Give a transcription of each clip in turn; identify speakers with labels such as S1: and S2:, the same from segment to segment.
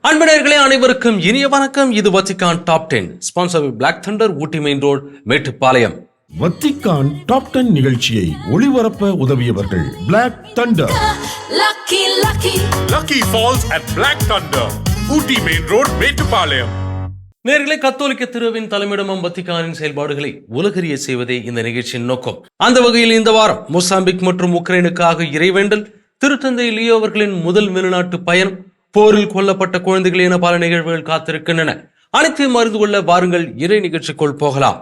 S1: அன்பர்களே அனைவருக்கும் இனிய வணக்கம். இது Vatican top 10 sponsor Black Thunder, Ooty main road, Mettupalayam.
S2: Vatican top 10 நிகழ்ச்சியை ஒளிபரப்ப உதவியவர்கள் Black Thunder,
S3: Lucky Falls at Black Thunder, Ooty main road, Mettupalayam.
S1: நேர்களே, கத்தோலிக்க திருவின் தலைமையிடமும் வத்திக்கானின் செயல்பாடுகளை உலகறிய செய்வதே இந்த நிகழ்ச்சியின் நோக்கம். அந்த வகையில் இந்த வாரம் மொசாம்பிக் மற்றும் உக்ரைனுக்காக இறைவேண்டல், திருத்தந்தை லியோ அவர்களின் முதல் வெளிநாட்டு பயணம், போரில் கொல்லப்பட்ட குழந்தைகள் என பல நிகழ்வுகள் காத்திருக்கின்றன. அனைத்தையும் அறிந்து கொள்ள வாருங்கள் இறை நிகழ்ச்சிக்குள் போகலாம்.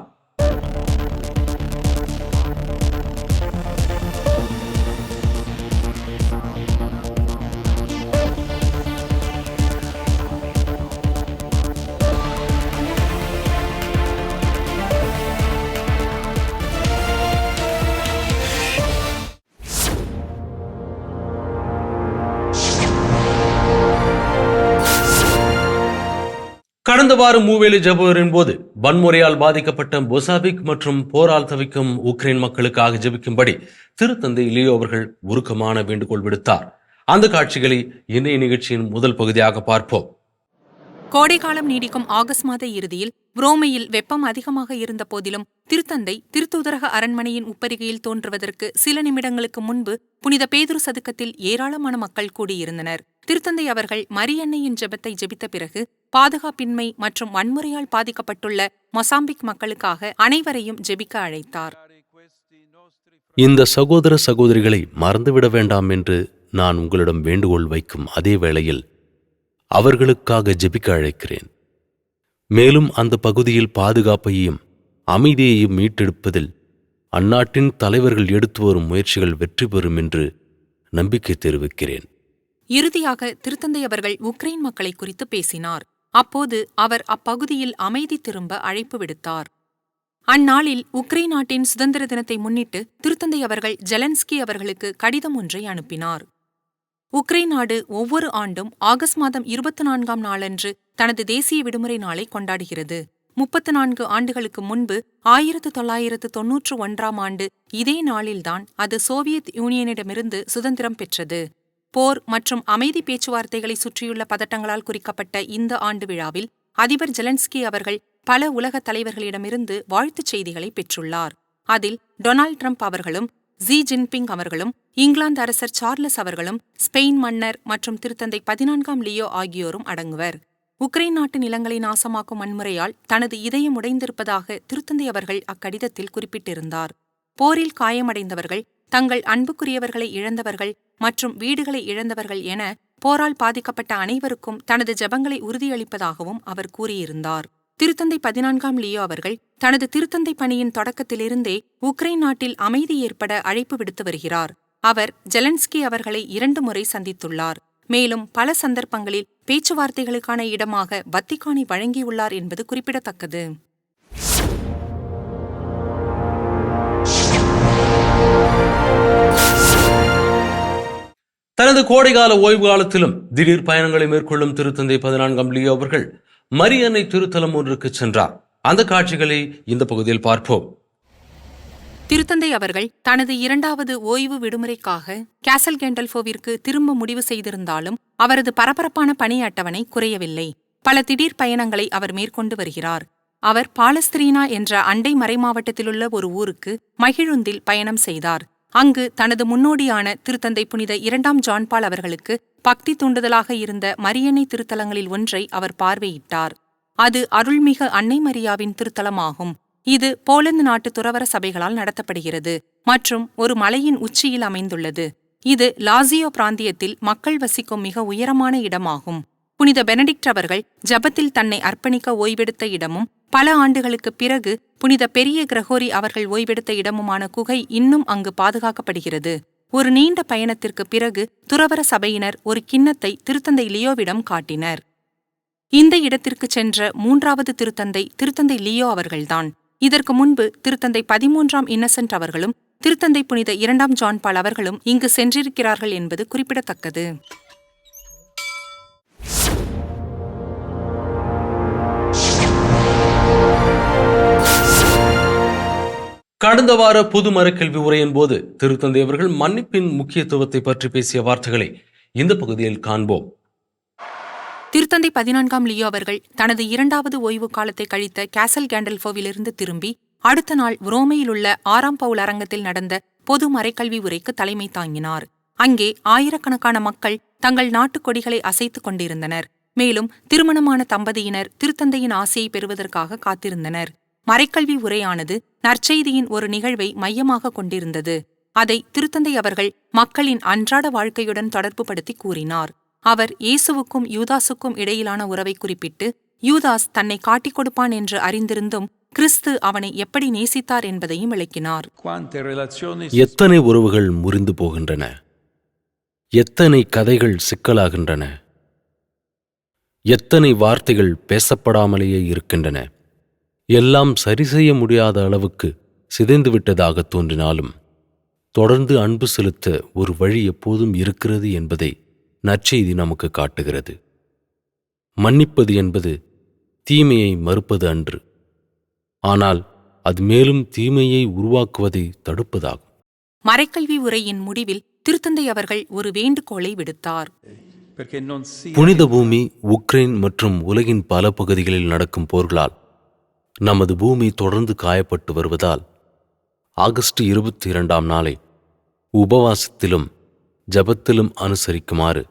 S1: கடந்த வாரம் மூவேலி ஜெபரின் போது வன்முறையால் பாதிக்கப்பட்ட மொசாம்பிக் மற்றும் போரால் தவிக்கும் உக்ரைன் மக்களுக்காக ஜெபிக்கும்படி திருத்தந்தை லியோ அவர்கள் உருக்கமான வேண்டுகோள் விடுத்தார். அந்த காட்சிகளை இன்றைய நிகழ்ச்சியின் முதல் பகுதியாக பார்ப்போம்.
S4: கோடைக்காலம் நீடிக்கும் ஆகஸ்ட் மாத இறுதியில் ரோமையில் வெப்பம் அதிகமாக இருந்த போதிலும் திருத்தந்தை திருத்தூதரக அரண்மனையின் உப்பரிகையில் தோன்றுவதற்கு சில நிமிடங்களுக்கு முன்பு புனித பேதுரு சதுக்கத்தில் ஏராளமான மக்கள் கூடியிருந்தனர். திருத்தந்தை அவர்கள் மரியன்னையின் ஜெபத்தை ஜெபித்த பிறகு பாதுகாப்பின்மை மற்றும் வன்முறையால் பாதிக்கப்பட்டுள்ள மொசாம்பிக் மக்களுக்காக அனைவரையும் ஜெபிக்க அழைத்தார்.
S5: இந்த சகோதர சகோதரிகளை மறந்துவிட வேண்டாம் என்று நான் உங்களிடம் வேண்டுகோள் வைக்கும் அதே வேளையில் அவர்களுக்காக ஜெபிக்க அழைக்கிறேன். மேலும் அந்த பகுதியில் பாதுகாப்பையும் அமைதியையும் மீட்டெடுப்பதில் அந்நாட்டின் தலைவர்கள் எடுத்து வரும் முயற்சிகள் வெற்றி பெறும் என்று நம்பிக்கை தெரிவிக்கிறேன்.
S4: இறுதியாக திருத்தந்தை அவர்கள் உக்ரைன் மக்களை குறித்து பேசினார். அப்போது அவர் அப்பகுதியில் அமைதி திரும்ப அழைப்பு விடுத்தார். அந்நாளில் உக்ரைன் நாட்டின் சுதந்திர தினத்தை முன்னிட்டு திருத்தந்தை அவர்கள் ஜெலன்ஸ்கி அவர்களுக்கு கடிதம் ஒன்றை அனுப்பினார். உக்ரைன் நாடு ஒவ்வொரு ஆண்டும் ஆகஸ்ட் மாதம் 24ஆம் நாளன்று தனது தேசிய விடுமுறை நாளை கொண்டாடுகிறது. 34 ஆண்டுகளுக்கு முன்பு 1991ஆம் ஆண்டு இதே நாளில்தான் அது சோவியத் யூனியனிடமிருந்து சுதந்திரம் பெற்றது. போர் மற்றும் அமைதி பேச்சுவார்த்தைகளை சுற்றியுள்ள பதட்டங்களால் குறிக்கப்பட்ட இந்த ஆண்டு விழாவில் அதிபர் ஜெலன்ஸ்கி அவர்கள் பல உலக தலைவர்களிடமிருந்து வாழ்த்துச் செய்திகளை பெற்றுள்ளார். அதில் டொனால்ட் ட்ரம்ப் அவர்களும், ஜி ஜின்பிங் அவர்களும், இங்கிலாந்து அரசர் சார்லஸ் அவர்களும், ஸ்பெயின் மன்னர் மற்றும் திருத்தந்தை 14ஆம் லியோ ஆகியோரும் அடங்குவர். உக்ரைன் நாட்டு நிலங்களை நாசமாக்கும் வன்முறையால் தனது இதயம் உடைந்திருப்பதாக திருத்தந்தை அவர்கள் அக்கடிதத்தில் குறிப்பிட்டிருந்தார். போரில் காயமடைந்தவர்கள், தங்கள் அன்புக்குரியவர்களை இழந்தவர்கள் மற்றும் வீடுகளை இழந்தவர்கள் என போரால் பாதிக்கப்பட்ட அனைவருக்கும் தனது ஜெபங்களை உறுதியளிப்பதாகவும் அவர் கூறியிருந்தார். திருத்தந்தை 14ஆம் லியோ அவர்கள் தனது திருத்தந்தை பணியின் தொடக்கத்திலிருந்தே உக்ரைன் நாட்டில் அமைதி ஏற்பட அழைப்பு விடுத்து வருகிறார். அவர் ஜெலன்ஸ்கி அவர்களை 2 முறை சந்தித்துள்ளார். மேலும் பல சந்தர்ப்பங்களில் பேச்சுவார்த்தைகளுக்கான இடமாக வத்திக்கானை வழங்கியுள்ளார் என்பது குறிப்பிடத்தக்கது.
S1: தனது கோடைகால ஓய்வு காலத்திலும் திடீர் பயணங்களை மேற்கொள்ளும் திருத்தந்தை 14ஆம் லியோ அவர்கள் மரியன்னை திருத்தலம் ஒன்றுக்கு சென்றார். அந்த காட்சிகளை இந்த பகுதியில் பார்ப்போம்.
S4: திருத்தந்தை அவர்கள் தனது 2வது ஓய்வு விடுமுறைக்காக கேசல் கேண்டல்ஃபோவிற்கு திரும்ப முடிவு செய்திருந்தாலும் அவரது பரபரப்பான பணி அட்டவணை குறையவில்லை. பல திடீர் பயணங்களை அவர் மேற்கொண்டு வருகிறார். அவர் பாலஸ்தீனா என்ற அண்டை மறைமாவட்டத்திலுள்ள ஒரு ஊருக்கு மகிழுந்தில் பயணம் செய்தார். அங்கு தனது முன்னோடியான திருத்தந்தை புனித 2ஆம் ஜான் பால் அவர்களுக்கு பக்தி தூண்டுதலாக இருந்த மரியன்னை திருத்தலங்களில் ஒன்றை அவர் பார்வையிட்டார். அது அருள்மிகு அன்னை மரியாவின் திருத்தலமாகும். இது போலந்து நாட்டு துறவற சபைகளால் நடத்தப்படுகிறது மற்றும் ஒரு மலையின் உச்சியில் அமைந்துள்ளது. இது லாசியோ பிராந்தியத்தில் மக்கள் வசிக்கும் மிக உயரமான இடமாகும். புனித பெனடிக்ட் அவர்கள் ஜபத்தில் தன்னை அர்ப்பணிக்க ஓய்வெடுத்த இடமும், பல ஆண்டுகளுக்குப் பிறகு புனித பெரிய கிரகோரி அவர்கள் ஓய்வெடுத்த இடமுமான குகை இன்னும் அங்கு பாதுகாக்கப்படுகிறது. ஒரு நீண்ட பயணத்திற்கு பிறகு துறவற சபையினர் ஒரு கிண்ணத்தை திருத்தந்தை லியோவிடம் காட்டினர். இந்த இடத்திற்கு சென்ற 3வது திருத்தந்தை லியோ அவர்கள்தான். இதற்கு முன்பு திருத்தந்தை 13ஆம் இன்னசென்ட் அவர்களும் திருத்தந்தை புனித 2ஆம் ஜான் பால் அவர்களும் இங்கு சென்றிருக்கிறார்கள் என்பது குறிப்பிடத்தக்கது.
S1: கடந்த வார பொது மறுகல்வி உரையின் போது திருத்தந்தை அவர்கள் மன்னிப்பின் முக்கியத்துவத்தை பற்றி பேசிய வார்த்தைகளை இந்த பகுதியில் காண்போம்.
S4: திருத்தந்தை 14ஆம் லியோ அவர்கள் தனது 2வது ஓய்வு காலத்தை கழித்த கேசல் கேண்டல்ஃபோவிலிருந்து திரும்பி அடுத்த நாள் உரோமையிலுள்ள 6ஆம் பவுல் அரங்கத்தில் நடந்த பொது மறைக்கல்வி உரைக்கு தலைமை தாங்கினார். அங்கே ஆயிரக்கணக்கான மக்கள் தங்கள் நாட்டுக் கொடிகளை அசைத்துக் கொண்டிருந்தனர். மேலும் திருமணமான தம்பதியினர் திருத்தந்தையின் ஆசையை பெறுவதற்காக காத்திருந்தனர். மறைக்கல்வி உரையானது நற்செய்தியின் ஒரு நிகழ்வை மையமாக கொண்டிருந்தது. அதை திருத்தந்தை அவர்கள் மக்களின் அன்றாட வாழ்க்கையுடன் தொடர்புபடுத்தி கூறினார். அவர் இயேசுவுக்கும் யூதாசுக்கும் இடையிலான உறவை குறிப்பிட்டு, யூதாஸ் தன்னை காட்டிக் கொடுப்பான் என்று அறிந்திருந்தும் கிறிஸ்து அவனை எப்படி நேசித்தார் என்பதையும் விளக்கினார்.
S5: எத்தனை உறவுகள் முறிந்து போகின்றன, எத்தனை கதைகள் சிக்கலாகின்றன, எத்தனை வார்த்தைகள் பேசப்படாமலேயே இருக்கின்றன. எல்லாம் சரி செய்ய முடியாத அளவுக்கு சிதைந்துவிட்டதாக தோன்றினாலும் தொடர்ந்து அன்பு செலுத்த ஒரு வழி எப்போதும் இருக்கிறது என்பதை நற்செய்தி நமக்கு காட்டுகிறது. மன்னிப்பது என்பது தீமையை மறுப்பது அன்று, ஆனால் அது மேலும் தீமையை உருவாக்குவதை தடுப்பதாகும்.
S4: மறைக்கல்வி உரையின் முடிவில் திருத்தந்தை அவர்கள் ஒரு வேண்டுகோளை விடுத்தார்.
S5: புனித பூமி, உக்ரைன் மற்றும் உலகின் பல பகுதிகளில் நடக்கும் போர்களால் நமது பூமி தொடர்ந்து காயப்பட்டு வருவதால் ஆகஸ்ட் 22ஆம் நாளை உபவாசத்திலும் ஜபத்திலும் அனுசரிக்குமாறு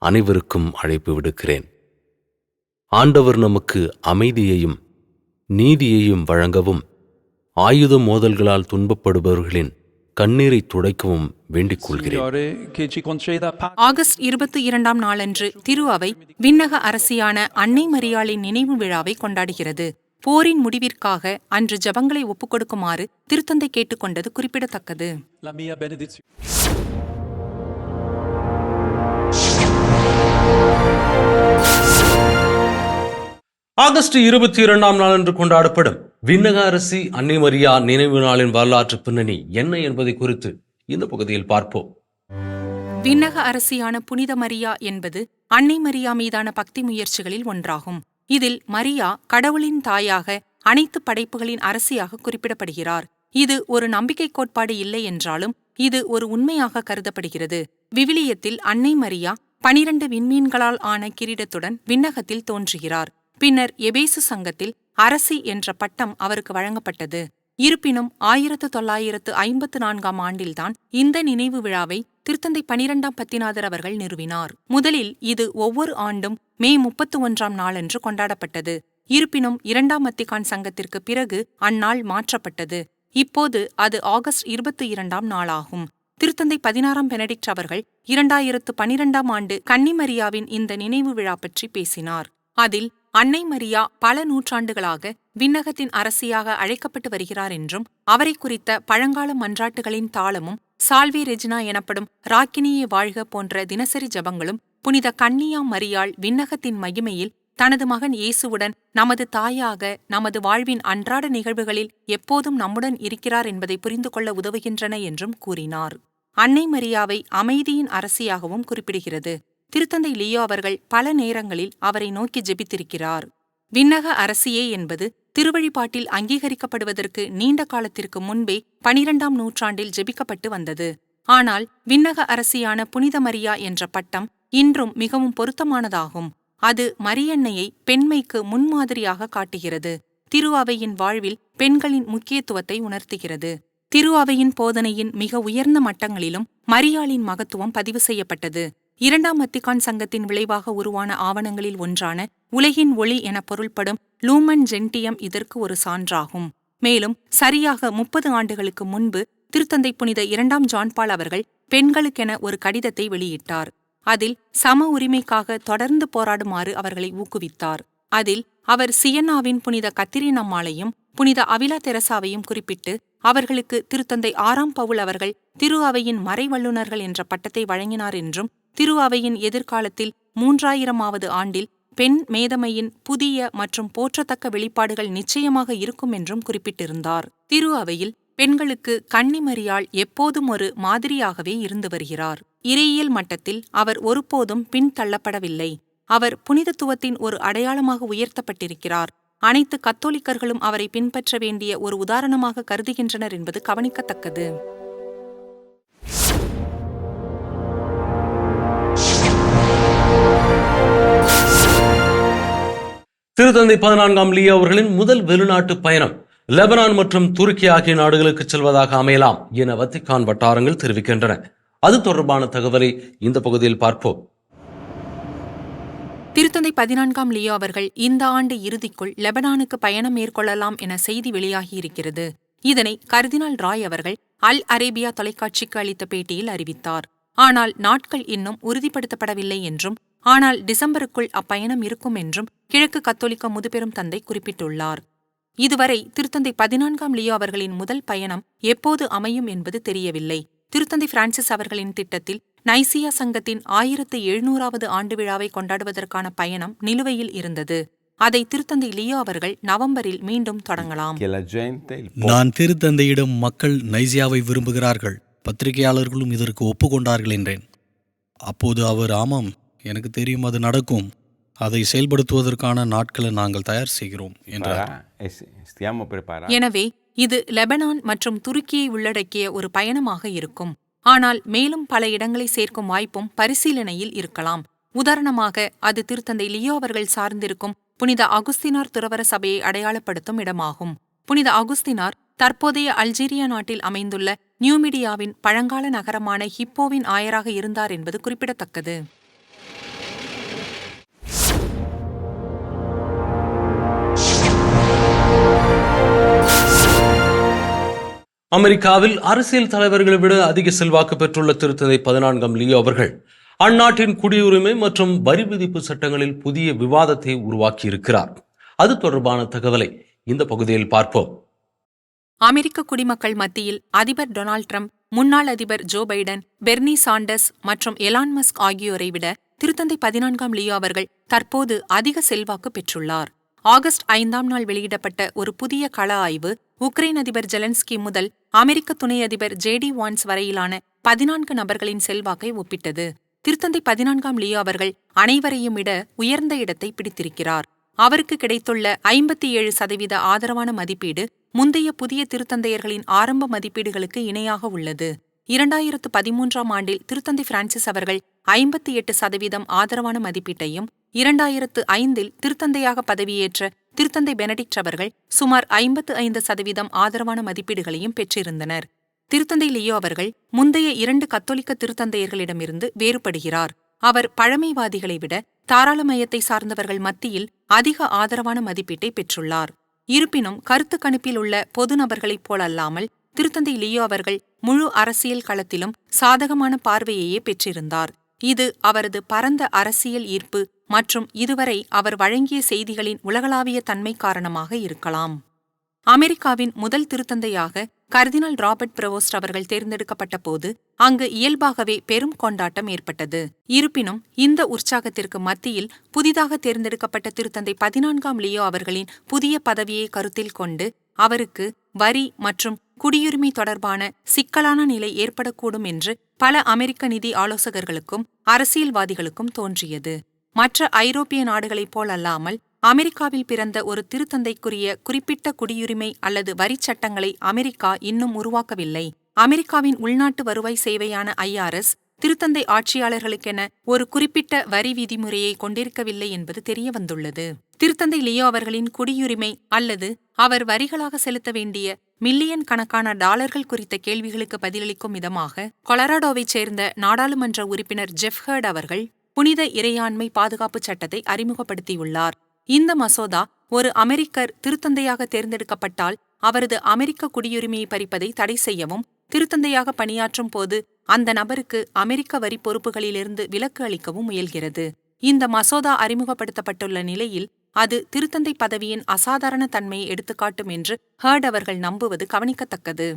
S5: அனைவருக்கும் அழைப்பு விடுக்கிறேன். ஆண்டவர் நமக்கு அமைதியையும் நீதியையும் வழங்கவும் ஆயுத மோதல்களால் துன்பப்படுபவர்களின் கண்ணீரை துடைக்கவும் வேண்டிக் கொள்கிறேன்.
S4: ஆகஸ்ட் 22ஆம் நாளன்று திரு அவை விண்ணக அரசியான அன்னை மரியாளின் நினைவு விழாவை கொண்டாடுகிறது. போரின் முடிவிற்காக அன்று ஜபங்களை ஒப்புக்கொடுக்குமாறு திருத்தந்தை கேட்டுக்கொண்டது குறிப்பிடத்தக்கது.
S1: ஆகஸ்ட் 22ஆம் நாளன்று கொண்டாடப்படும் விண்ணக அரசி அன்னை மரியா நினைவு நாளின் வரலாற்று பின்னணி என்ன என்பதை குறித்து இந்த பகுதியில் பார்ப்போம்.
S4: விண்ணக அரசியான புனித மரியா என்பது அன்னை மரியா மீதான பக்தி முயற்சிகளில் ஒன்றாகும். இதில் மரியா கடவுளின் தாயாக, அனைத்து படைப்புகளின் அரசியாக குறிப்பிடப்படுகிறார். இது ஒரு நம்பிக்கை கோட்பாடு இல்லை என்றாலும் இது ஒரு உண்மையாக கருதப்படுகிறது. விவிலியத்தில் அன்னை மரியா 12 விண்மீன்களால் ஆன கிரீடத்துடன் விண்ணகத்தில் தோன்றுகிறார். பின்னர் எபேசு சங்கத்தில் அரசி என்ற பட்டம் அவருக்கு வழங்கப்பட்டது. இருப்பினும் 1954ஆம் ஆண்டில்தான் இந்த நினைவு விழாவை திருத்தந்தை 12ஆம் பத்திநாதர் அவர்கள் நிறுவினார். முதலில் இது ஒவ்வொரு ஆண்டும் மே 31ஆம் நாளன்று கொண்டாடப்பட்டது. இருப்பினும் 2ஆம் வத்திக்கான் சங்கத்திற்கு பிறகு அந்நாள் மாற்றப்பட்டது. இப்போது அது ஆகஸ்ட் 22ஆம் நாளாகும். திருத்தந்தை 16ஆம் பெனடிக்ட் அவர்கள் 2012ஆம் ஆண்டு கன்னிமரியாவின் இந்த நினைவு விழா பற்றி பேசினார். அதில் அன்னை மரியா பல நூற்றாண்டுகளாக விண்ணகத்தின் அரசியாக அழைக்கப்பட்டு வருகிறார் என்றும் அவரை குறித்த பழங்கால மன்றாட்டுகளின் தாளமும் சால்வே ரெஜினா எனப்படும் ராக்கினியே வாழ்க போன்ற தினசரி ஜபங்களும் புனித கன்னியா மரியாள் விண்ணகத்தின் மகிமையில் தனது மகன் இயேசுவுடன் நமது தாயாக நமது வாழ்வின் அன்றாட நிகழ்வுகளில் எப்போதும் நம்முடன் இருக்கிறார் என்பதை புரிந்து கொள்ள உதவுகின்றன என்றும் கூறினார். அன்னை மரியாவை அமைதியின் அரசியாகவும் குறிப்பிடுகிறது. திருத்தந்தை லியோ அவர்கள் பல நேரங்களில் அவரை நோக்கி ஜெபித்திருக்கிறார். விண்ணக அரசியே என்பது திருவழிபாட்டில் அங்கீகரிக்கப்படுவதற்கு நீண்ட காலத்திற்கு முன்பே 12ஆம் நூற்றாண்டில் ஜெபிக்கப்பட்டு வந்தது. ஆனால் விண்ணக அரசியான புனித மரியா என்ற பட்டம் இன்றும் மிகவும் பொருத்தமானதாகும். அது மரியன்னையை பெண்மைக்கு முன்மாதிரியாக காட்டுகிறது. திரு அவையின் வாழ்வில் பெண்களின் முக்கியத்துவத்தை உணர்த்துகிறது. திரு அவையின் போதனையின் மிக உயர்ந்த மட்டங்களிலும் மரியாளின் மகத்துவம் பதிவு செய்யப்பட்டது. 2ஆம் வத்திக்கான் சங்கத்தின் விளைவாக உருவான ஆவணங்களில் ஒன்றான உலகின் ஒளி என பொருள்படும் லூமன் ஜென்டியம் இதற்கு ஒரு சான்றாகும். மேலும் சரியாக 30 ஆண்டுகளுக்கு முன்பு திருத்தந்தை புனித 2ஆம் ஜான் பால் அவர்கள் பெண்களுக்கென ஒரு கடிதத்தை வெளியிட்டார். அதில் சம உரிமைக்காக தொடர்ந்து போராடுமாறு அவர்களை ஊக்குவித்தார். அதில் அவர் சியன்னாவின் புனித கத்திரின் அம்மாளையும் புனித அவிலா தெரசாவையும் குறிப்பிட்டு அவர்களுக்கு திருத்தந்தை 6ஆம் பவுல் அவர்கள் திரு அவையின் மறைவல்லுநர்கள் என்ற பட்டத்தை வழங்கினார் என்றும் திரு அவையின் எதிர்காலத்தில் 3000ஆவது ஆண்டில் பெண் மேதமையின் புதிய மற்றும் போற்றத்தக்க வெளிப்பாடுகள் நிச்சயமாக இருக்கும் என்றும் குறிப்பிட்டிருந்தார். திரு அவையில் பெண்களுக்கு கன்னிமரியாள் எப்போதும் ஒரு மாதிரியாகவே இருந்து வருகிறார். இறையியல் மட்டத்தில் அவர் ஒருபோதும் பின்தள்ளப்படவில்லை. அவர் புனிதத்துவத்தின் ஒரு அடையாளமாக உயர்த்தப்பட்டிருக்கிறார். அனைத்து கத்தோலிக்கர்களும் அவரை பின்பற்ற வேண்டிய ஒரு உதாரணமாக கருதுகின்றனர் என்பது கவனிக்கத்தக்கது.
S1: திருத்தந்தை 14ஆம் லியோ அவர்களின் முதல் வெளிநாட்டு பயணம் லெபனான் மற்றும் துருக்கி ஆகிய நாடுகளுக்கு செல்வதாக அமையலாம் என வத்திக்கான் வட்டாரங்கள் தெரிவிக்கின்றன. அது தொடர்பான தகவலை இந்த பகுதியில் பார்ப்போம்.
S4: திருத்தந்தை 14ஆம் லியோ அவர்கள் இந்த ஆண்டு இறுதிக்குள் லெபனானுக்கு பயணம் மேற்கொள்ளலாம் என செய்தி வெளியாகியிருக்கிறது. இதனை கர்தினால் ராய் அவர்கள் அல் அரேபியா தொலைக்காட்சிக்கு அளித்த பேட்டியில் அறிவித்தார். ஆனால் நாட்கள் இன்னும் உறுதிப்படுத்தப்படவில்லை என்றும், ஆனால் டிசம்பருக்குள் அப்பயணம் இருக்கும் என்றும் கிழக்கு கத்தோலிக்க முதுபெரும் தந்தை குறிப்பிட்டுள்ளார். இதுவரை திருத்தந்தை 14ஆம் லியோ அவர்களின் முதல் பயணம் எப்போது அமையும் என்பது தெரியவில்லை. திருத்தந்தை பிரான்சிஸ் அவர்களின் திட்டத்தில் நைசியா சங்கத்தின் 1700வது ஆண்டு விழாவை கொண்டாடுவதற்கான பயணம் நிலுவையில் இருந்தது. அதை திருத்தந்தை லியோ அவர்கள் நவம்பரில் மீண்டும் தொடங்கலாம்.
S6: நான் திருத்தந்தையிடம் மக்கள் நைசியாவை விரும்புகிறார்கள், பத்திரிகையாளர்களும் இதற்கு ஒப்புக்கொண்டார்கள் என்றேன். அப்போது அவர், ஆமாம், எனக்கு தெரியும், அது நடக்கும், அதை செயல்படுத்துவதற்கான நாட்களை நாங்கள் தயார் செய்கிறோம் என்றார்.
S4: எனவே இது லெபனான் மற்றும் துருக்கியை உள்ளடக்கிய ஒரு பயணமாக இருக்கும். ஆனால் மேலும் பல இடங்களை சேர்க்கும் வாய்ப்பும் பரிசீலனையில் இருக்கலாம். உதாரணமாக, அது திருத்தந்தை லியோ அவர்கள் சார்ந்திருக்கும் புனித அகுஸ்தினார் துறவற சபையை அடையாளப்படுத்தும் இடமாகும். புனித அகுஸ்தினார் தற்போதைய அல்ஜீரியா நாட்டில் அமைந்துள்ள நியூமிடியாவின் பழங்கால நகரமான ஹிப்போவின் ஆயராக இருந்தார் என்பது குறிப்பிடத்தக்கது.
S1: அமெரிக்காவில் அரசியல் தலைவர்களை விட அதிக செல்வாக்கு பெற்றுள்ள திருத்தந்தை 14ஆம் லியோ அவர்கள் அந்நாட்டின் குடியுரிமை மற்றும் வரி விதிப்பு சட்டங்களில் புதிய விவாதத்தை உருவாக்கியிருக்கிறார். அது தொடர்பான தகவலை இந்த பகுதியில் பார்ப்போம்.
S4: அமெரிக்க குடிமக்கள் மத்தியில் அதிபர் டொனால்ட் ட்ரம்ப், முன்னாள் அதிபர் ஜோ பைடன், பெர்னி சாண்டர்ஸ் மற்றும் எலான் மஸ்க் ஆகியோரை விட திருத்தந்தை 14ஆம் லியோ அவர்கள் தற்போது அதிக செல்வாக்கு பெற்றுள்ளார். ஆகஸ்ட் 5ஆம் நாள் வெளியிடப்பட்ட ஒரு புதிய கள ஆய்வு உக்ரைன் அதிபர் ஜெலன்ஸ்கி முதல் அமெரிக்க துணை அதிபர் ஜேடி வான்ஸ் வரையிலான 14 நபர்களின் செல்வாக்கை ஒப்பிட்டது. திருத்தந்தை 14ஆம் லியோ அவர்கள் அனைவரையும் விட உயர்ந்த இடத்தை பிடித்திருக்கிறார். அவருக்கு கிடைத்துள்ள 57% ஆதரவான மதிப்பீடு முந்தைய புதிய திருத்தந்தையர்களின் ஆரம்ப மதிப்பீடுகளுக்கு இணையாக உள்ளது. 2013ஆம் ஆண்டில் திருத்தந்தை பிரான்சிஸ் அவர்கள் 58% ஆதரவான மதிப்பீட்டையும், 2005இல் திருத்தந்தையாக பதவியேற்ற திருத்தந்தை பெனடிக்ட் அவர்கள் சுமார் 55% ஆதரவான மதிப்பீடுகளையும் பெற்றிருந்தனர். திருத்தந்தை லியோ அவர்கள் முந்தைய 2 கத்தோலிக்க திருத்தந்தையர்களிடமிருந்து வேறுபடுகிறார். அவர் பழமைவாதிகளை விட தாராளமயத்தை சார்ந்தவர்கள் மத்தியில் அதிக ஆதரவான மதிப்பீட்டை பெற்றுள்ளார். இருப்பினும் கருத்து கணிப்பில் உள்ள பொது நபர்களைப் போலல்லாமல் திருத்தந்தை லியோ அவர்கள் முழு அரசியல் களத்திலும் சாதகமான பார்வையையே பெற்றிருந்தார். இது அவரது பரந்த அரசியல் ஈர்ப்பு மற்றும் இதுவரை அவர் வழங்கிய செய்திகளின் உலகளாவிய தன்மை காரணமாக இருக்கலாம். அமெரிக்காவின் முதல் திருத்தந்தையாக கர்தினால் ராபர்ட் பிரவோஸ்ட் அவர்கள் தேர்ந்தெடுக்கப்பட்ட போது அங்கு இயல்பாகவே பெரும் கொண்டாட்டம் ஏற்பட்டது. இருப்பினும் இந்த உற்சாகத்திற்கு மத்தியில் புதிதாக தேர்ந்தெடுக்கப்பட்ட திருத்தந்தை 14ஆம் லியோ அவர்களின் புதிய பதவியை கருத்தில் கொண்டு அவருக்கு வரி மற்றும் குடியுரிமை தொடர்பான சிக்கலான நிலை ஏற்படக்கூடும் என்று பல அமெரிக்க நிதி ஆலோசகர்களுக்கும் அரசியல்வாதிகளுக்கும் தோன்றியது. மற்ற ஐரோப்பிய நாடுகளைப் போலல்லாமல் அமெரிக்காவில் பிறந்த ஒரு திருத்தந்தைக்குரிய குறிப்பிட்ட குடியுரிமை அல்லது வரிச் சட்டங்களை அமெரிக்கா இன்னும் உருவாக்கவில்லை. அமெரிக்காவின் உள்நாட்டு வருவாய் சேவையான IRS திருத்தந்தை ஆட்சியாளர்களுக்கென ஒரு குறிப்பிட்ட வரி விதிமுறையை கொண்டிருக்கவில்லை என்பது தெரியவந்துள்ளது. திருத்தந்தை லியோ அவர்களின் குடியுரிமை அல்லது அவர் வரிகளாக செலுத்த வேண்டிய மில்லியன் கணக்கான டாலர்கள் குறித்த கேள்விகளுக்கு பதிலளிக்கும் விதமாக கொலராடோவைச் சேர்ந்த நாடாளுமன்ற உறுப்பினர் ஜெஃப் ஹர்ட் அவர்கள் புனித இறையாண்மை பாதுகாப்பு சட்டத்தை அறிமுகப்படுத்தியுள்ளார். இந்த மசோதா ஒரு அமெரிக்கர் திருத்தந்தையாக தேர்ந்தெடுக்கப்பட்டால் அவரது அமெரிக்க குடியுரிமையை பறிப்பதை தடை செய்யவும், திருத்தந்தையாக பணியாற்றும் போது அந்த நபருக்கு அமெரிக்க வரி பொறுப்புகளிலிருந்து விலக்கு அளிக்கவும் முயல்கிறது. இந்த மசோதா அறிமுகப்படுத்தப்பட்டுள்ள நிலையில் அது திருத்தந்தை பதவியின் அசாதாரண தன்மையை எடுத்துக்காட்டும் என்று ஹர்ட் அவர்கள் நம்புவது கவனிக்கத்தக்கது.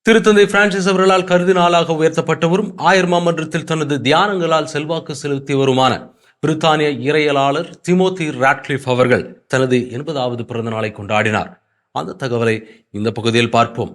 S1: திருத்தந்தை பிரான்சிஸ் அவர்களால் கர்தினாலாக உயர்த்தப்பட்டவரும் ஆயர் மாமன்றத்தில் தனது தியானங்களால் செல்வாக்கு செலுத்தியவருமான பிரித்தானிய இறையலாளர் திமோத்தி ராட்க்ளிஃப் அவர்கள் தனது 80வது பிறந்த நாளை கொண்டாடினார். அந்த தகவலை இந்த பகுதியில் பார்ப்போம்.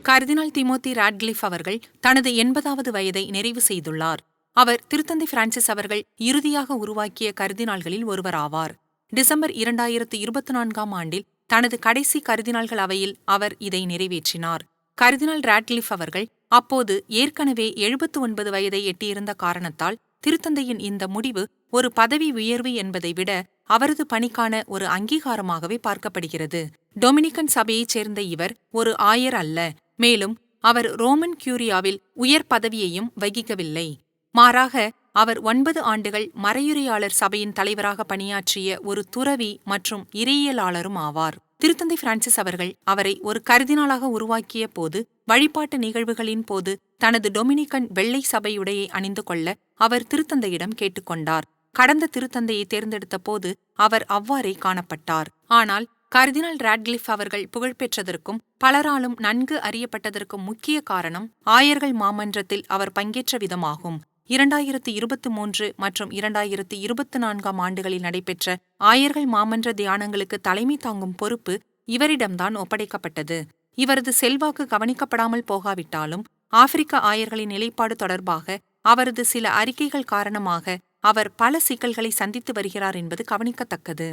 S4: கர்தினால் திமோத்தி ராட்க்ளிஃப் அவர்கள் தனது 80வது வயதை நிறைவு செய்துள்ளார். அவர் திருத்தந்தை பிரான்சிஸ் அவர்கள் இறுதியாக உருவாக்கிய கர்தினால்களில் ஒருவராவார். டிசம்பர் 2024ஆம் ஆண்டில் தனது கடைசி கர்தினால்கள் அவையில் அவர் இதை நிறைவேற்றினார். கர்தினால் ராட்க்ளிஃப் அவர்கள் அப்போது ஏற்கனவே 79 வயதை எட்டியிருந்த காரணத்தால் திருத்தந்தையின் இந்த முடிவு ஒரு பதவி உயர்வு என்பதை விட அவரது பணிக்கான ஒரு அங்கீகாரமாகவே பார்க்கப்படுகிறது. டொமினிக்கன் சபையைச் சேர்ந்த இவர் ஒரு ஆயர் அல்ல, மேலும் அவர் ரோமன் கியூரியாவில் உயர் பதவியையும் வகிக்கவில்லை. மாறாக அவர் 9 ஆண்டுகள் மறையுரையாளர் சபையின் தலைவராக பணியாற்றிய ஒரு துறவி மற்றும் இறையியலாளரும் ஆவார். திருத்தந்தை பிரான்சிஸ் அவர்கள் அவரை ஒரு கர்தினாலாக உருவாக்கிய போது வழிபாட்டு நிகழ்வுகளின் போது தனது டொமினிக்கன் வெள்ளை சபையுடையை அணிந்து கொள்ள அவர் திருத்தந்தையிடம் கேட்டுக்கொண்டார். கடந்த திருத்தந்தையை தேர்ந்தெடுத்த போது அவர் அவ்வாறே காணப்பட்டார். ஆனால் கர்தினால் ராட்கிளிஃப் அவர்கள் புகழ்பெற்றதற்கும் பலராலும் நன்கு அறியப்பட்டதற்கும் முக்கிய காரணம் ஆயர்கள் மாமன்றத்தில் அவர் பங்கேற்ற விதமாகும். 2023 மற்றும் 2024 ஆண்டுகளில் நடைபெற்ற ஆயர்கள் மாமன்ற தியானங்களுக்கு தலைமை தாங்கும் பொறுப்பு இவரிடம்தான் ஒப்படைக்கப்பட்டது. இவரது செல்வாக்கு கவனிக்கப்படாமல் போகாவிட்டாலும் ஆப்பிரிக்க ஆயர்களின் நிலைப்பாடு தொடர்பாக அவரது சில அறிக்கைகள் காரணமாக அவர் பல சிக்கல்களை சந்தித்து வருகிறார் என்பது கவனிக்கத்தக்கது.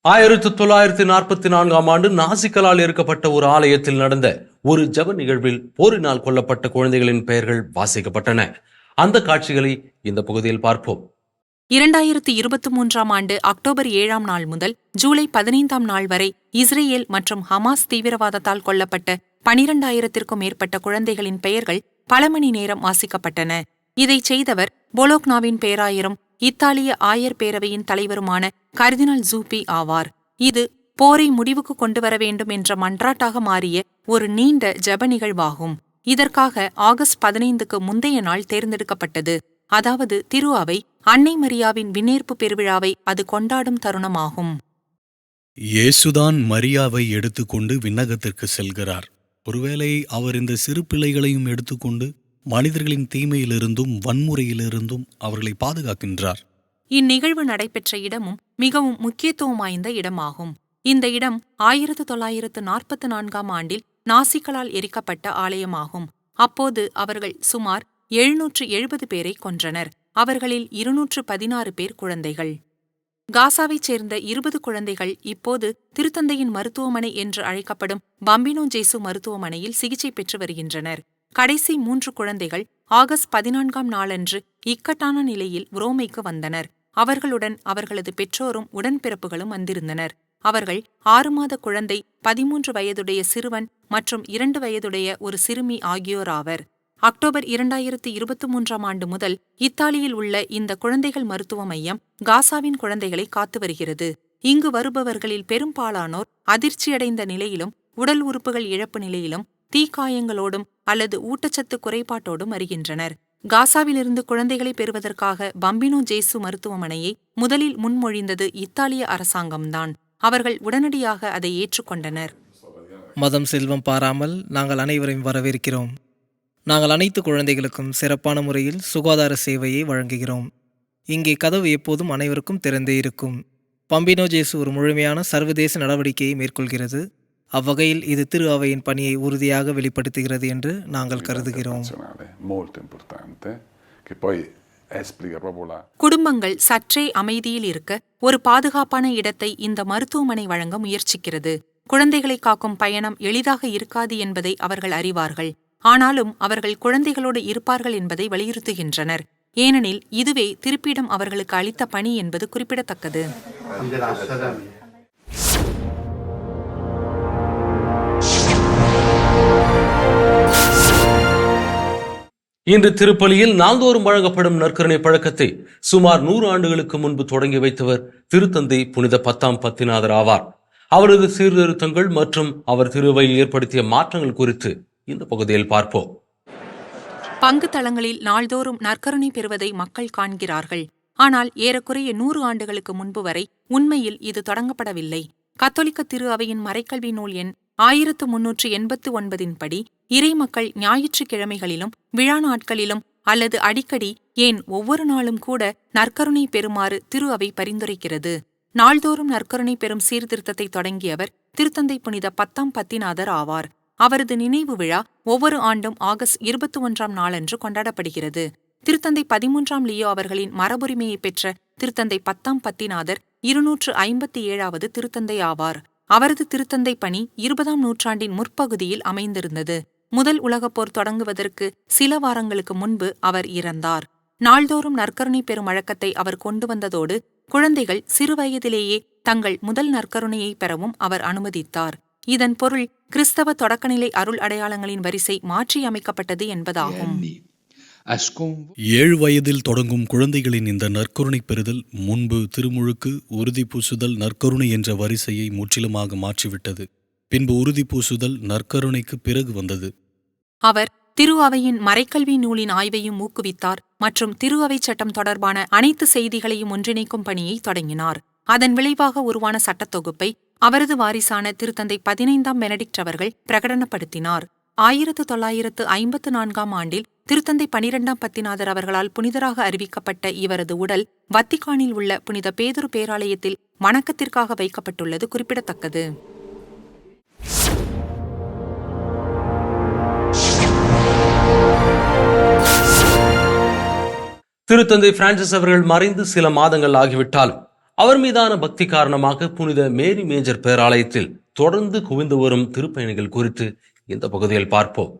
S1: ஆயிரத்து 1944 நாசிக்கலால் எரிக்கப்பட்ட ஒரு ஆலயத்தில் நடந்த ஒரு ஜெப நிகழ்வில் போரினால் கொல்லப்பட்ட குழந்தைகளின் பெயர்கள் வாசிக்கப்பட்டன. அந்த காட்சிகளை இந்த பகுதியில் பார்ப்போம்.
S4: 2023 அக்டோபர் 7 நாள் முதல் ஜூலை 15 நாள் வரை இஸ்ரேல் மற்றும் ஹமாஸ் தீவிரவாதத்தால் கொல்லப்பட்ட 12,000க்கும் மேற்பட்ட குழந்தைகளின் பெயர்கள் பல மணி நேரம் வாசிக்கப்பட்டன. இதைச் செய்தவர் போலோக்னாவின் பேராயரும் இத்தாலிய ஆயர் பேரவையின் தலைவருமான கர்தினால் ஜூப்பி ஆவார். இது போரை முடிவுக்கு கொண்டுவர வேண்டும் என்ற மன்றாட்டாக மாறிய ஒரு நீண்ட ஜெப நிகழ்வாகும். இதற்காக ஆகஸ்ட் 15க்கு முந்தைய நாள் தேர்ந்தெடுக்கப்பட்டது. அதாவது திரு அவை அன்னை மரியாவின் விண்ணேற்பு பெருவிழாவை அது கொண்டாடும் தருணமாகும்.
S6: இயேசுதான் மரியாவை எடுத்துக்கொண்டு விண்ணகத்திற்கு செல்கிறார். ஒருவேளை அவர் இந்த சிறு பிள்ளைகளையும் எடுத்துக்கொண்டு மனிதர்களின் தீமையிலிருந்தும் வன்முறையிலிருந்தும் அவர்களை பாதுகாக்கின்றார்.
S4: இந்நிகழ்வு நடைபெற்ற இடமும் மிகவும் முக்கியத்துவம் வாய்ந்த இடமாகும். இந்த இடம் 1944 ஆண்டில் நாசிக்களால் எரிக்கப்பட்ட ஆலயமாகும். அப்போது அவர்கள் சுமார் 770 பேரை கொன்றனர். அவர்களில் 216 பேர் குழந்தைகள். காசாவைச் சேர்ந்த 20 குழந்தைகள் இப்போது திருத்தந்தையின் மருத்துவமனை என்று அழைக்கப்படும் பம்பினோ ஜேசு மருத்துவமனையில் சிகிச்சை பெற்று வருகின்றனர். கடைசி 3 குழந்தைகள் ஆகஸ்ட் 14 நாளன்று இக்கட்டான நிலையில் ரோமைக்கு வந்தனர். அவர்களுடன் அவர்களது பெற்றோரும் உடன்பிறப்புகளும் வந்திருந்தனர். அவர்கள் 6 மாத குழந்தை, 13 வயதுடைய சிறுவன் மற்றும் 2 வயதுடைய ஒரு சிறுமி ஆகியோராவர். அக்டோபர் 2023 முதல் இத்தாலியில் உள்ள இந்த குழந்தைகள் மருத்துவ மையம் காசாவின் குழந்தைகளை காத்து வருகிறது. இங்கு வருபவர்களில் பெரும்பாலானோர் அதிர்ச்சியடைந்த நிலையிலும் உடல் உறுப்புகள் இழப்பு நிலையிலும் தீக்காயங்களோடும் அல்லது ஊட்டச்சத்து குறைபாட்டோடும் வருகின்றனர். காசாவிலிருந்து குழந்தைகளை பெறுவதற்காக பம்பினோ ஜேசு மருத்துவமனையை முதலில் முன்மொழிந்தது இத்தாலிய அரசாங்கம்தான். அவர்கள் உடனடியாக அதை ஏற்றுக்கொண்டனர்.
S7: மதம் செல்வம் பாராமல் நாங்கள் அனைவரையும் வரவேற்கிறோம். நாங்கள் அனைத்து குழந்தைகளுக்கும் சிறப்பான முறையில் சுகாதார சேவையை வழங்குகிறோம். இங்கே கதவு எப்போதும் அனைவருக்கும் திறந்தே இருக்கும். பம்பினோ ஜேசு ஒரு முழுமையான சர்வதேச நடவடிக்கையை மேற்கொள்கிறது. அவ்வகையில் இது திரு அவையின் பணியை உறுதியாக வெளிப்படுத்துகிறது என்று நாங்கள் கருதுகிறோம்.
S4: குடும்பங்கள் சற்றே அமைதியில் இருக்க ஒரு பாதுகாப்பான இடத்தை இந்த மருத்துவமனை வழங்க முயற்சிக்கிறது. குழந்தைகளை காக்கும் பயணம் எளிதாக இருக்காது என்பதை அவர்கள் அறிவார்கள். ஆனாலும் அவர்கள் குழந்தைகளோடு இருப்பார்கள் என்பதை வலியுறுத்துகின்றனர். ஏனெனில் இதுவே திருப்பிடம் அவர்களுக்கு அளித்த பணி என்பது குறிப்பிடத்தக்கது.
S1: இன்று திருப்பலியில் நாள்தோறும் வழங்கப்படும் நற்கருணை பழக்கத்தை சுமார் 100 ஆண்டுகளுக்கு முன்பு தொடங்கி வைத்தவர் திருத்தந்தை புனித 10ஆம் பத்திநாதர் ஆவார். அவரது சீர்திருத்தங்கள் மற்றும் அவர் திருவையில் ஏற்படுத்திய மாற்றங்கள் குறித்து இந்த பகுதியில் பார்ப்போம்.
S4: பங்கு தளங்களில் நாள்தோறும் நற்கருணை பெறுவதை மக்கள் காண்கிறார்கள். ஆனால் ஏறக்குறைய 100 ஆண்டுகளுக்கு முன்பு வரை உண்மையில் இது தொடங்கப்படவில்லை. கத்தோலிக்க திரு அவையின் மறைக்கல்வி நூல் எண் 1389 படி இறைமக்கள் ஞாயிற்றுக்கிழமைகளிலும் விழா நாட்களிலும் அல்லது அடிக்கடி, ஏன் ஒவ்வொரு நாளும் கூட நற்கருணை பெறுமாறு திரு அவை பரிந்துரைக்கிறது. நாள்தோறும் நற்கருணை பெறும் சீர்திருத்தத்தை தொடங்கியவர் திருத்தந்தை புனித 10ஆம் பத்திநாதர் ஆவார். அவரது நினைவு விழா ஒவ்வொரு ஆண்டும் ஆகஸ்ட் 21 நாளன்று கொண்டாடப்படுகிறது. திருத்தந்தை 13ஆம் லியோ அவர்களின் மரபுரிமையை பெற்ற திருத்தந்தை 10ஆம் பத்திநாதர் 257வது திருத்தந்தை ஆவார். அவரது திருத்தந்தை பணி 20ஆம் நூற்றாண்டின் முற்பகுதியில் அமைந்திருந்தது. முதல் உலகப் போர் தொடங்குவதற்கு சில வாரங்களுக்கு முன்பு அவர் இறந்தார். நாள்தோறும் நற்கருணை பெறும் வழக்கத்தை அவர் கொண்டு வந்ததோடு குழந்தைகள் சிறுவயதிலேயே தங்கள் முதல் நற்கருணையை பெறவும் அவர் அனுமதித்தார். இதன் பொருள் கிறிஸ்தவ தொடக்கநிலை அருள் அடையாளங்களின் வரிசை மாற்றியமைக்கப்பட்டது என்பதாகும்.
S6: 7 வயதில் தொடங்கும் குழந்தைகளின் இந்த நற்கருணை பெறுதல் முன்பு திருமுழுக்கு, உறுதி பூசுதல், நற்கருணை என்ற வரிசையை முற்றிலுமாக மாற்றிவிட்டது. பின்பு உறுதி பூசுதல் நற்கருணைக்கு பிறகு வந்தது.
S4: அவர் திரு அவையின் மறைக்கல்வி நூலின் ஆய்வையும் ஊக்குவித்தார் மற்றும் திரு அவை சட்டம் தொடர்பான அனைத்து செய்திகளையும் ஒன்றிணைக்கும் பணியை தொடங்கினார். அதன் விளைவாக உருவான சட்டத்தொகுப்பை அவரது வாரிசான திருத்தந்தை 15ஆம் பெனடிக்ட் அவர்கள் பிரகடனப்படுத்தினார். 1954ஆம் ஆண்டில் திருத்தந்தை 12ஆம் பத்திநாதர் அவர்களால் புனிதராக அறிவிக்கப்பட்ட இவரது உடல் வத்திக்கானில் உள்ள புனித பேதுரு பேராலயத்தில் வணக்கத்திற்காக வைக்கப்பட்டுள்ளது குறிப்பிடத்தக்கது.
S1: திருத்தந்தை பிரான்சிஸ் அவர்கள் மறைந்து சில மாதங்கள் ஆகிவிட்டாலும் அவர் மீதான பக்தி காரணமாக புனித மேரி மேஜர் பேராலயத்தில் தொடர்ந்து குவிந்து வரும் திருப்பயணிகள் குறித்து இந்த பகுதியில் பார்ப்போம்.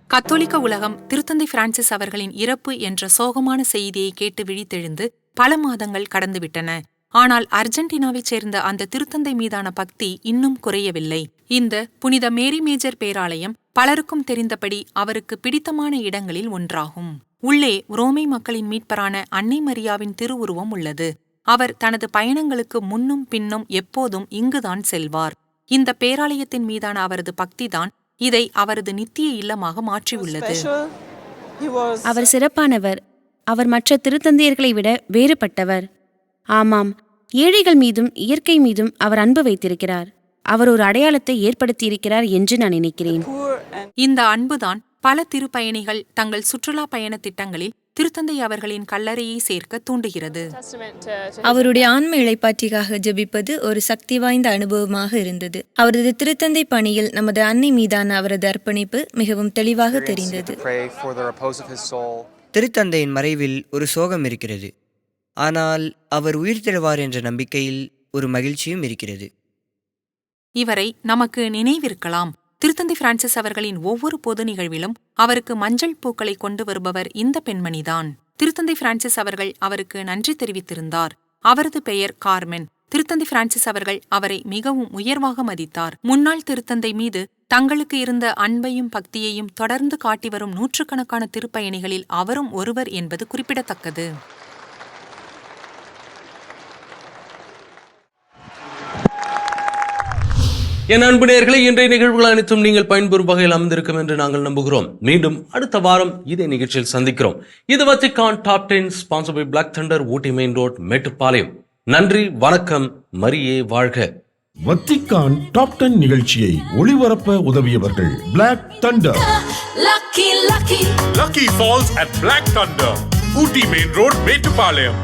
S4: கத்தோலிக்க உலகம் திருத்தந்தை பிரான்சிஸ் அவர்களின் இறப்பு என்ற சோகமான செய்தியை கேட்டு விழித்தெழுந்து பல மாதங்கள் கடந்துவிட்டன. ஆனால் அர்ஜென்டினாவைச் சேர்ந்த அந்த திருத்தந்தை மீதான பக்தி இன்னும் குறையவில்லை. இந்த புனித மேரி மேஜர் பேராலயம் பலருக்கும் தெரிந்தபடி அவருக்கு பிடித்தமான இடங்களில் ஒன்றாகும். உள்ளே ரோமை மக்களின் மீட்பரான அன்னை மரியாவின் திருவுருவம் உள்ளது. அவர் தனது பயணங்களுக்கு முன்னும் பின்னும் எப்போதும் இங்குதான் செல்வார். இந்த பேராலயத்தின் மீதான அவரது பக்திதான் இதை அவரது நித்திய இல்லமாக மாற்றியுள்ளது.
S8: அவர் சிறப்பானவர். அவர் மற்ற திருத்தந்தையர்களை விட வேறுபட்டவர். ஆமாம், ஏழைகள் மீதும் இயற்கை மீதும் அவர் அன்பு வைத்திருக்கிறார். அவர் ஒரு அடையாளத்தை ஏற்படுத்தியிருக்கிறார் என்று நான் நினைக்கிறேன்.
S4: இந்த அன்புதான் பல திருப்பயணிகள் தங்கள் சுற்றுலா பயண திட்டங்களில் திருத்தந்தை அவர்களின் கல்லறையை சேர்க்க தூண்டுகிறது.
S9: அவருடைய ஆன்ம இளைப்பாற்றிக்காக ஜெபிப்பது ஒரு சக்தி வாய்ந்த அனுபவமாக இருந்தது. அவரது திருத்தந்தை பணியில் நமது அன்னை மீதான அவரது அர்ப்பணிப்பு மிகவும் தெளிவாக தெரிந்தது.
S10: திருத்தந்தையின் மறைவில் ஒரு சோகம் இருக்கிறது. ஆனால் அவர் உயிர்த்தெழுவார் என்ற நம்பிக்கையில் ஒரு மகிழ்ச்சியும் இருக்கிறது.
S4: இவரை நமக்கு நினைவிருக்கலாம். திருத்தந்தை பிரான்சிஸ் அவர்களின் ஒவ்வொரு பொது நிகழ்விலும் அவருக்கு மஞ்சள் பூக்களை கொண்டு வருபவர் இந்த பெண்மணிதான். திருத்தந்தை பிரான்சிஸ் அவர்கள் அவருக்கு நன்றி தெரிவித்திருந்தார். அவரது பெயர் கார்மென். திருத்தந்தை பிரான்சிஸ் அவர்கள் அவரை மிகவும் உயர்வாக மதித்தார். முன்னாள் திருத்தந்தை மீது தங்களுக்கு இருந்த அன்பையும் பக்தியையும் தொடர்ந்து காட்டி வரும் நூற்றுக்கணக்கான திருப்பயணிகளில் அவரும் ஒருவர் என்பது குறிப்பிடத்தக்கது.
S1: என் அன்பு நேயர்களே, இன்றைய நிகழ்வுகள் அனைத்தும் நீங்கள் பயன்பெறும் வகையில் அமைந்திருக்கும் என்று நாங்கள் நம்புகிறோம். மீண்டும் அடுத்த வாரம் இதே நிகழ்ச்சியில் சந்திக்கிறோம். இது Vatican top 10 sponsor by Black Thunder, Ooty main road, Mettupalayam. நன்றி, வணக்கம், மரியே வாழ்க.
S2: வத்திக்கான் டாப் 10 நிகழ்ச்சியை ஒளிபரப்ப உதவியவர்கள் Black Thunder.
S3: Lucky Falls at Black Thunder, Ooty Main Road, Metupalayam.